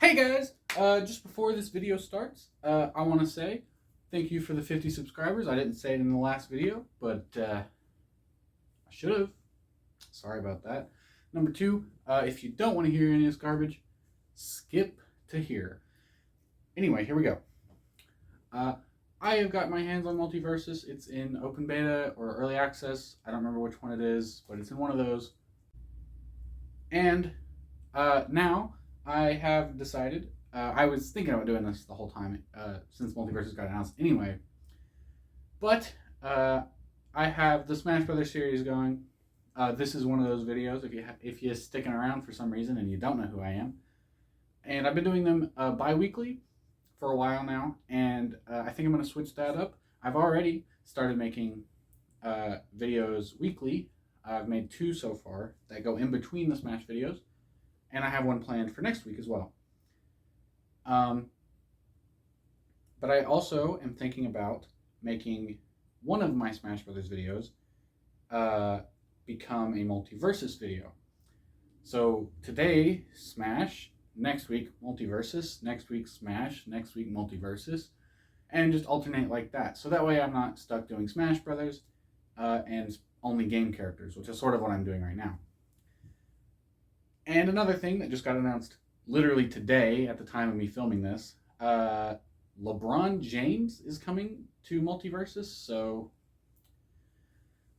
Hey guys! Just before this video starts, I want to say thank you for the 50 subscribers. I didn't say it in the last video, but I should have. Sorry about that. Number two, if you don't want to hear any of this garbage, skip to here. Anyway, here we go. I have got my hands on Multiversus. It's in open beta or early access. I don't remember which one it is, but it's in one of those. And now I have decided, I was thinking about doing this the whole time since Multiversus got announced anyway, but I have the Smash Brothers series going. This is one of those videos if you're sticking around for some reason and you don't know who I am. And I've been doing them bi-weekly for a while now, and I think I'm going to switch that up. I've already started making videos weekly. I've made 2 so far that go in between the Smash videos, and I have one planned for next week as well. But I also am thinking about making one of my Smash Brothers videos become a Multiversus video. So today, Smash, next week Multiversus, next week Smash, next week Multiversus, and just alternate like that. So that way I'm not stuck doing Smash Brothers and only game characters, which is sort of what I'm doing right now. And another thing that just got announced literally today at the time of me filming this, LeBron James is coming to Multiversus, so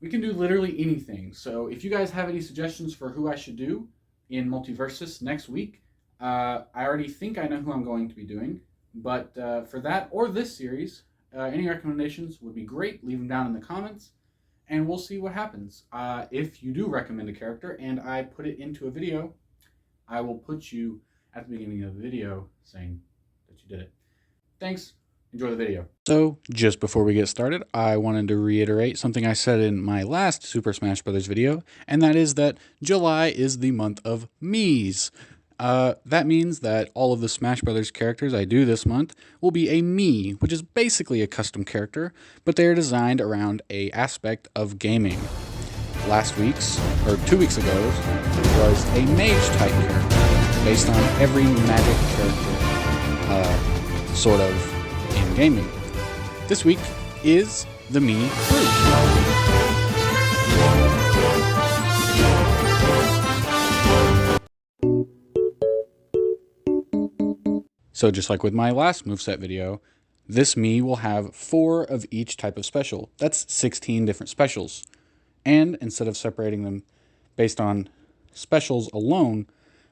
we can do literally anything. So if you guys have any suggestions for who I should do in Multiversus next week, I already think I know who I'm going to be doing, but for that or this series, any recommendations would be great. Leave them down in the comments, and we'll see what happens. If you do recommend a character and I put it into a video, I will put you at the beginning of the video saying that you did it. Thanks. Enjoy the video. So, just before we get started, I wanted to reiterate something I said in my last Super Smash Bros. Video, and that is that July is the month of Miis. That means that all of the Smash Brothers characters I do this month will be a Mii, which is basically a custom character, but they are designed around an aspect of gaming. Last week's, or 2 weeks ago, was a mage type character, based on every magic character, sort of, in gaming. This week is the Mii Brute. So just like with my last moveset video, this Mii will have 4 of each type of special. That's 16 different specials. And instead of separating them based on specials alone,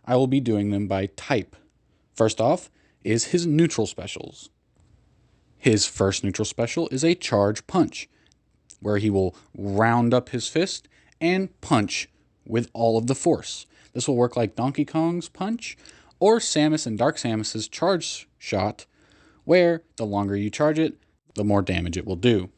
I will be doing them by type. First off is his neutral specials. His first neutral special is a charge punch, where he will round up his fist and punch with all of the force. This will work like Donkey Kong's punch or Samus and Dark Samus's charge shot, where the longer you charge it, the more damage it will do.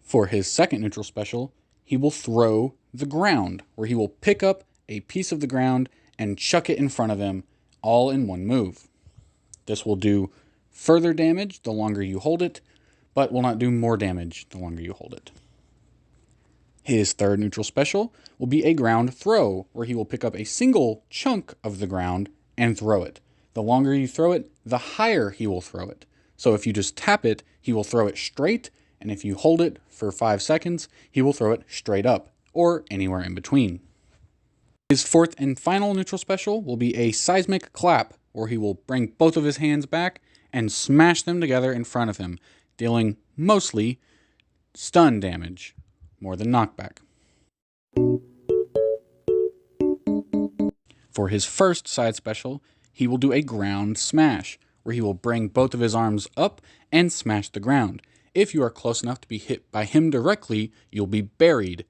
For his second neutral special, he will throw the ground, where he will pick up a piece of the ground and chuck it in front of him, all in one move. This will do further damage the longer you hold it, but will not do more damage the longer you hold it. His third neutral special will be a ground throw, where he will pick up a single chunk of the ground and throw it. The longer you throw it, the higher he will throw it. So if you just tap it, he will throw it straight, and if you hold it for 5 seconds, he will throw it straight up, or anywhere in between. His fourth and final neutral special will be a seismic clap, where he will bring both of his hands back and smash them together in front of him, dealing mostly stun damage, more than knockback. For his first side special, he will do a ground smash, where he will bring both of his arms up and smash the ground. If you are close enough to be hit by him directly, you'll be buried.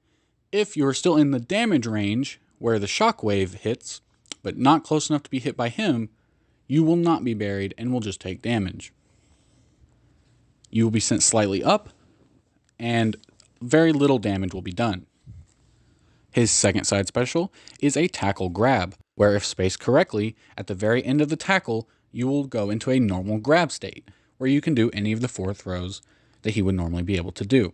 If you are still in the damage range, where the shockwave hits, but not close enough to be hit by him, you will not be buried and will just take damage. You will be sent slightly up, and very little damage will be done. His second side special is a tackle grab, where if spaced correctly, at the very end of the tackle, you will go into a normal grab state, where you can do any of the 4 throws that he would normally be able to do.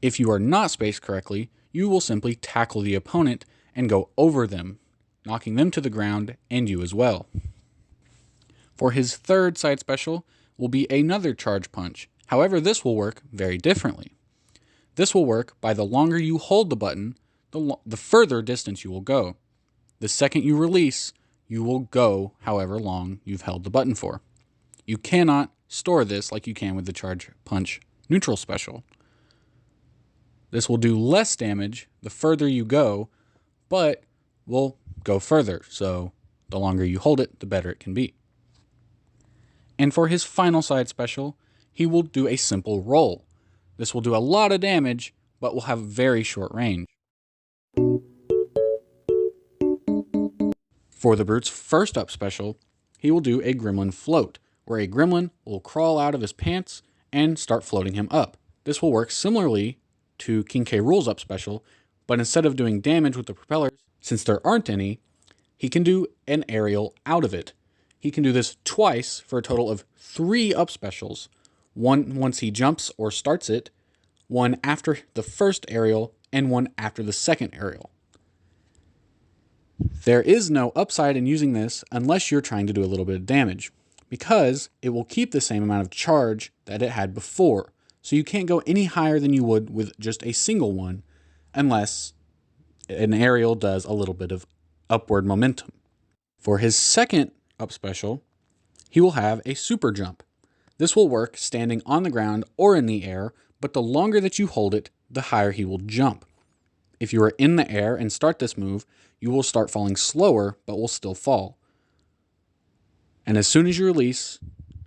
If you are not spaced correctly, you will simply tackle the opponent and go over them, knocking them to the ground and you as well. For his third side special will be another charge punch. However, this will work very differently. This will work by the longer you hold the button, the further distance you will go. The second you release, you will go however long you've held the button for. You cannot store this like you can with the charge punch neutral special. This will do less damage the further you go, but will go further, so the longer you hold it, the better it can be. And for his final side special, he will do a simple roll. This will do a lot of damage, but will have very short range. For the Brute's first up special, he will do a Gremlin Float, where a gremlin will crawl out of his pants and start floating him up. This will work similarly to King K. Rool's up special, but instead of doing damage with the propellers, since there aren't any, he can do an aerial out of it. He can do this twice for a total of 3 up specials. One once he jumps or starts it, one after the first aerial, and one after the second aerial. There is no upside in using this unless you're trying to do a little bit of damage, because it will keep the same amount of charge that it had before. So you can't go any higher than you would with just a single one unless an aerial does a little bit of upward momentum. For his second up special, he will have a super jump. This will work standing on the ground or in the air, but the longer that you hold it, the higher he will jump. If you are in the air and start this move, you will start falling slower, but will still fall. And as soon as you release,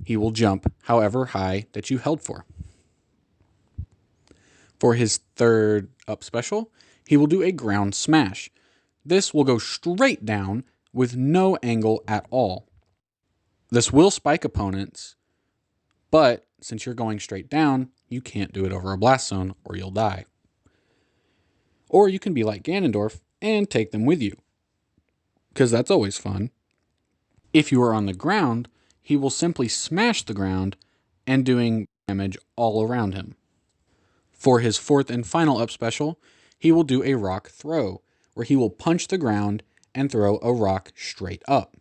he will jump however high that you held for. For his third up special, he will do a ground smash. This will go straight down with no angle at all. This will spike opponents, but since you're going straight down, you can't do it over a blast zone or you'll die. Or you can be like Ganondorf and take them with you, because that's always fun. If you are on the ground, he will simply smash the ground and doing damage all around him. For his fourth and final up special, he will do a rock throw, where he will punch the ground and throw a rock straight up.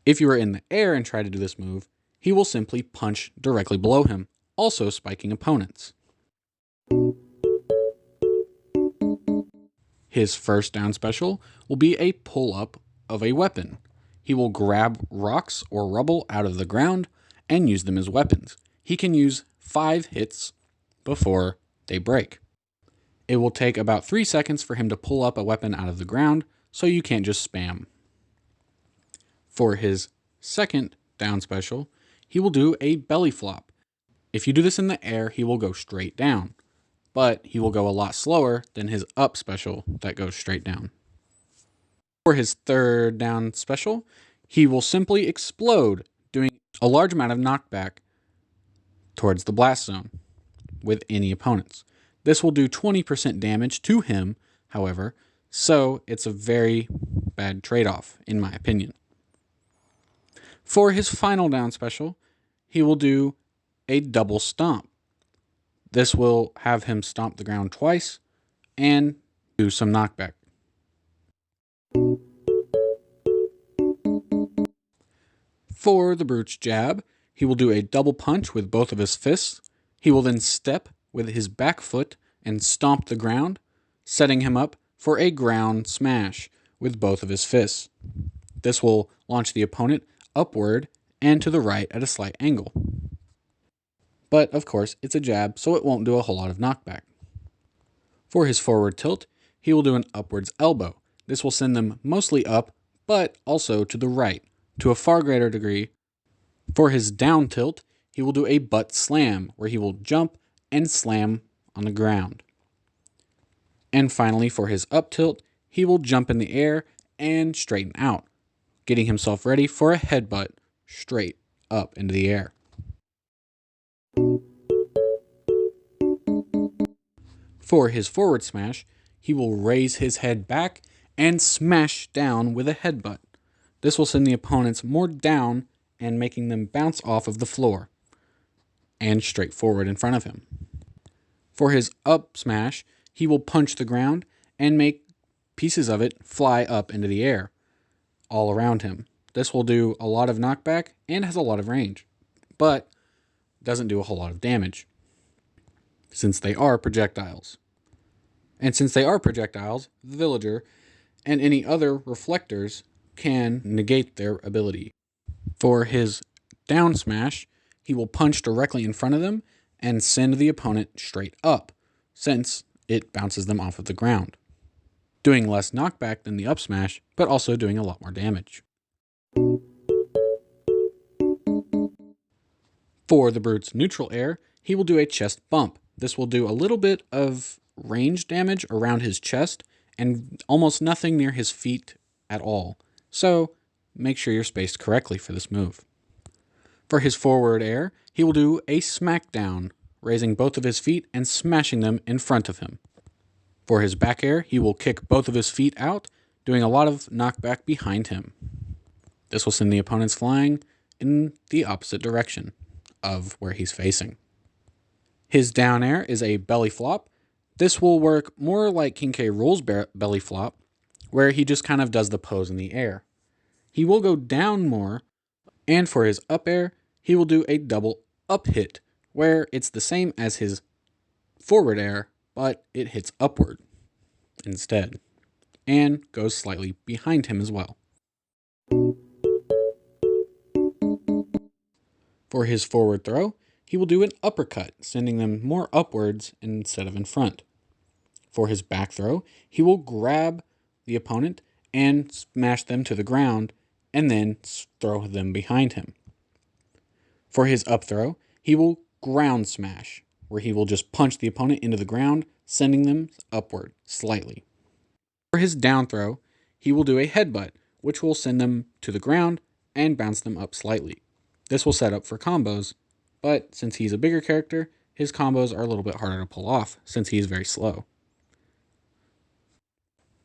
If you are in the air and try to do this move, he will simply punch directly below him, also spiking opponents. His first down special will be a pull-up of a weapon. He will grab rocks or rubble out of the ground and use them as weapons. He can use 5 hits before they break. It will take about 3 seconds for him to pull up a weapon out of the ground, so you can't just spam. For his second down special, he will do a belly flop. If you do this in the air, he will go straight down, but he will go a lot slower than his up special that goes straight down. For his third down special, he will simply explode, doing a large amount of knockback towards the blast zone with any opponents. This will do 20% damage to him, however, so it's a very bad trade-off, in my opinion. For his final down special, he will do a double stomp. This will have him stomp the ground twice and do some knockback. For the Brute's jab, he will do a double punch with both of his fists. He will then step with his back foot and stomp the ground, setting him up for a ground smash with both of his fists. This will launch the opponent upward and to the right at a slight angle. But of course, it's a jab, so it won't do a whole lot of knockback. For his forward tilt, he will do an upwards elbow. This will send them mostly up, but also to the right, to a far greater degree. For his down tilt, he will do a butt slam, where he will jump and slam on the ground. And finally, for his up tilt, he will jump in the air and straighten out, getting himself ready for a headbutt straight up into the air. For his forward smash, he will raise his head back and smash down with a headbutt. This will send the opponents more down and making them bounce off of the floor and straight forward in front of him. For his up smash, he will punch the ground and make pieces of it fly up into the air all around him. This will do a lot of knockback and has a lot of range, but doesn't do a whole lot of damage since they are projectiles. And since they are projectiles, the villager and any other reflectors can negate their ability. For his down smash, he will punch directly in front of them and send the opponent straight up, since it bounces them off of the ground, doing less knockback than the up smash, but also doing a lot more damage. For the Brute's neutral air, he will do a chest bump. This will do a little bit of range damage around his chest and almost nothing near his feet at all. So make sure you're spaced correctly for this move. For his forward air, he will do a smackdown, raising both of his feet and smashing them in front of him. For his back air, he will kick both of his feet out, doing a lot of knockback behind him. This will send the opponents flying in the opposite direction of where he's facing. His down air is a belly flop. This will work more like King K. Rool's belly flop, where he just kind of does the pose in the air. He will go down more, and for his up air, he will do a double up hit, where it's the same as his forward air, but it hits upward instead, and goes slightly behind him as well. For his forward throw, he will do an uppercut, sending them more upwards instead of in front. For his back throw, he will grab the opponent and smash them to the ground, and then throw them behind him. For his up throw, he will ground smash, where he will just punch the opponent into the ground, sending them upward slightly. For his down throw, he will do a headbutt, which will send them to the ground and bounce them up slightly. This will set up for combos, but since he's a bigger character, his combos are a little bit harder to pull off since he is very slow.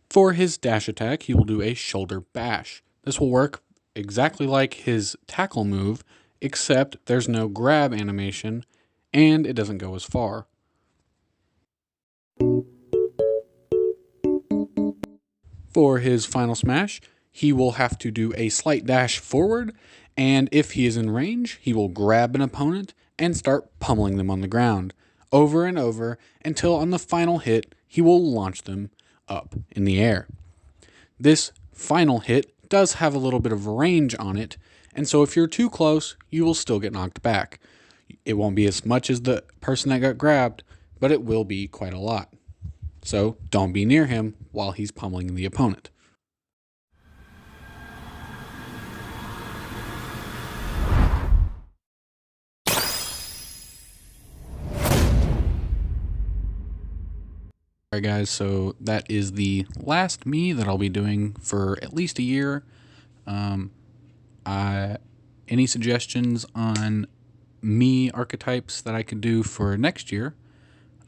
For his dash attack, he will do a shoulder bash. This will work exactly like his tackle move, except there's no grab animation and it doesn't go as far. For his final smash, he will have to do a slight dash forward, and if he is in range, he will grab an opponent and start pummeling them on the ground over and over until on the final hit, he will launch them up in the air. This final hit does have a little bit of range on it, and so if you're too close, you will still get knocked back. It won't be as much as the person that got grabbed, but it will be quite a lot. So don't be near him while he's pummeling the opponent. Alright guys, so that is the last me that I'll be doing for at least a year. Any suggestions on me archetypes that I could do for next year,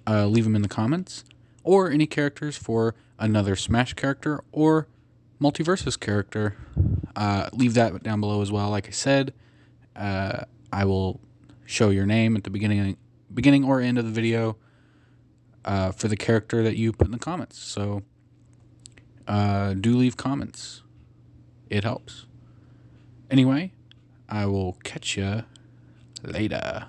leave them in the comments. Or any characters for another Smash character or Multiversus character, leave that down below as well. Like I said, I will show your name at the beginning or end of the video for the character that you put in the comments. So do leave comments. It helps. Anyway, I will catch you later.